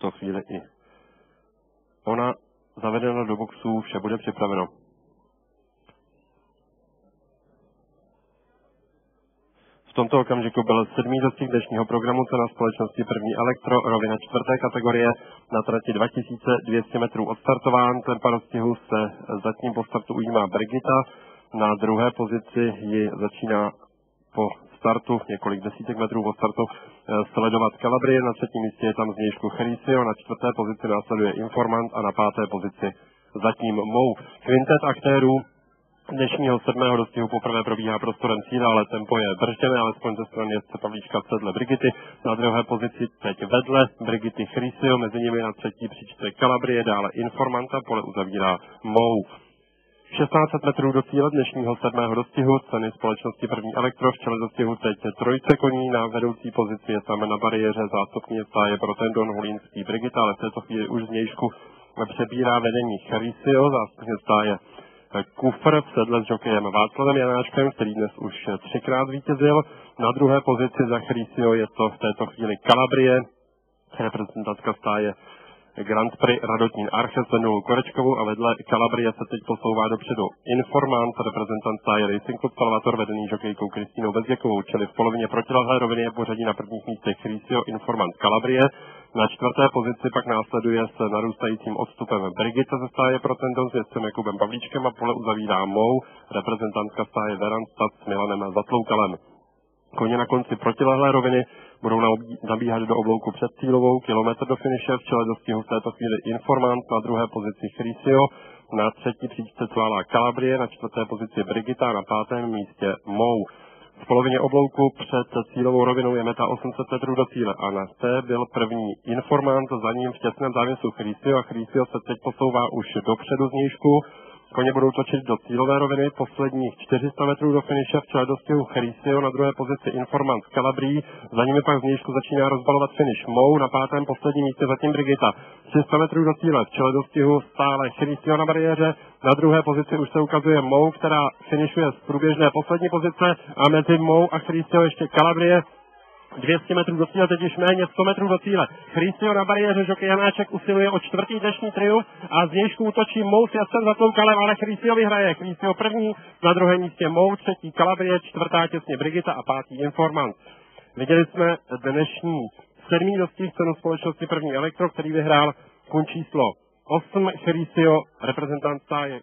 tuto chvíli i ona zavedena do boxu, vše bude připraveno. V tomto okamžiku byl 7. dostih dnešního programu cena společnosti První Elektro, rovina 4. kategorie na trati 2200 metrů odstartován. Tempa dostihu se zatím po startu ujímá Brigita, na druhé pozici ji začíná po startu, několik desítek metrů od startu, sledovat Calabria, na třetím místě je tam zvnějšku Chryssio, na čtvrté pozici následuje Informant a na páté pozici zatím Mou. Kvintet aktérů dnešního 7. dostihu poprvé probíhá prostorem cíle, ale tempo je bržděné, alespoň ze strany jezdce Pavlíčka v sedle Brigity. Na druhé pozici teď vedle Brigity Chryssio, mezi nimi na třetí příčce Calabria, dále Informant a pole uzavírá Mou. 1600 metrů do cíle dnešního 7. dostihu, ceny společnosti První Elektro, v čele dostihu teď trojce koní, na vedoucí pozici je tam na bariéře zástupní stáje Protendon, Holínský, Brigita, ale v této chvíli už zvnějšku přebírá vedení Chryssio, zástupně stáje Kufr v sedle s jokejem Václavem Janáčkem, který dnes už 3krát vítězil. Na druhé pozici za Chryssio je to v této chvíli Calabria, reprezentantka stáje Grand Prix Radotín Arche s Vendulou Korečkovou a vedle Calabria se teď posouvá dopředu Informant, reprezentant stáje Racing Club Salvator, vedený žokejkou Kristýnou Bezděkovou, čili v polovině protilehlé roviny je pořadí na prvních místech Chryssio, Informant, Calabria. Na čtvrté pozici pak následuje s narůstajícím odstupem Brigita ze stáje Protendon s jezdcem Jakubem Pavlíčkem a pole uzavírá Mou, reprezentantka stáje Veranstad s Milanem Zatloukalem. Koně na konci protilehlé roviny budou nabíhat do oblouku před cílovou, kilometr do finiše, v čele dostihu v této chvíli Informant, na druhé pozici Chryssio, na třetí příčce Cvalá Calabria, na čtvrté pozici Brigita a na pátém místě Mou. V polovině oblouku před cílovou rovinou je meta 800 metrů do cíle a na té byl první Informant, za ním v těsném závěsu Chryssio a Chryssio se teď posouvá už dopředu zvnějšku. Koně budou točit do cílové roviny, posledních 400 metrů do finiše, v čele dostihu Chryssio, na druhé pozici Informant z Calabrii, za nimi pak zvnějšku začíná rozbalovat finish Mou, na pátém posledním místě zatím Brigita. 300 metrů do cíle, v čele dostihu stále Chryssio na bariéře, na druhé pozici už se ukazuje Mou, která finišuje z průběžné poslední pozice a mezi Mou a Chryssio ještě Calabria. 200 metrů do cíle, teď již méně 100 metrů do cíle. Chryssio na bariéře, žokej Janáček usiluje o čtvrtý dnešní triumf a zvnějšku útočí Mou s jazdcem Zatloukalem, ale Chryssio vyhraje. Chryssio první, na druhém místě Mou, třetí Calabria, čtvrtá těsně Brigita a pátý Informant. Viděli jsme dnešní 7. dostih cenu společnosti První Elektro, který vyhrál kun číslo 8 Chryssio, reprezentant stáje